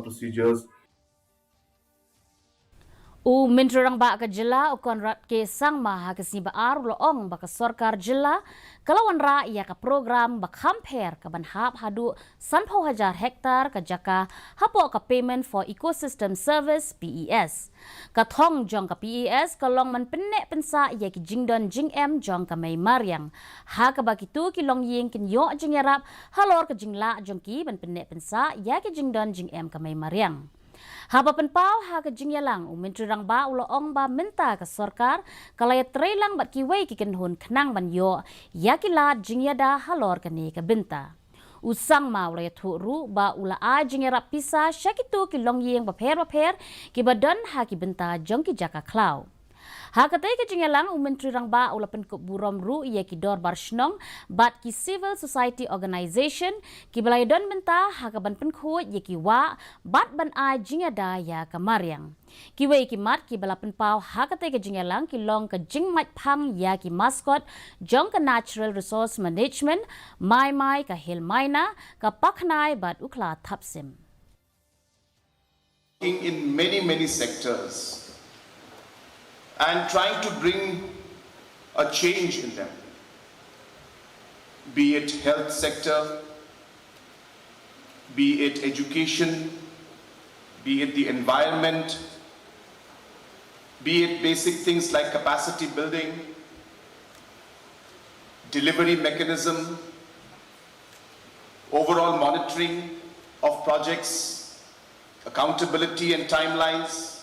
procedures. Menteri Rang Ba ke Jela Konrad ke Sang Maha Kesiba Loong baka Sorkar Jela kalawan ra ia ka program bak hamper ka banhap hadu 1,000 hektar ka jaka hapo ka payment for ecosystem service PES ka thong jong ka PES kalong man penek pensa ia ki jingdon jing em jong ka mai mariang ha ka baki tu ki long ying kin yo jing yarap halor ka jingla jong ki ban penek pensa ia ki jingdon jing em ka mai mariang. Haba penpau ha ke jingyalang Menteri Rang Ba Loong ba minta ke Sorkar kalaya trailang bat kiwei ki kenhun kenang ban yo yakila jingyada halor kani ke binta. Usang ma ulaya thuru ba ula a jingyarap pisa syakitu ki longyeng baper ki badan ha ki binta jong ki jaka klau. Hakatai ke jingyalang Menteri Rang Ba ula penkup burom ru ia ki dor barshnong bat ki civil society organization ki balai don benta hakaban penku ia ki wa bat ban ai jingyada ya kamariang. Ki wei ki mat ki bala penpau hakatai ke jingyalang ki long ke jingmat phang ya ki mascot jong ka natural resource management mai ka hil maina ka paknai bat ukla thapsim. In many sectors and trying to bring a change in them, be it health sector, be it education, be it the environment, be it basic things like capacity building, delivery mechanism, overall monitoring of projects, accountability and timelines,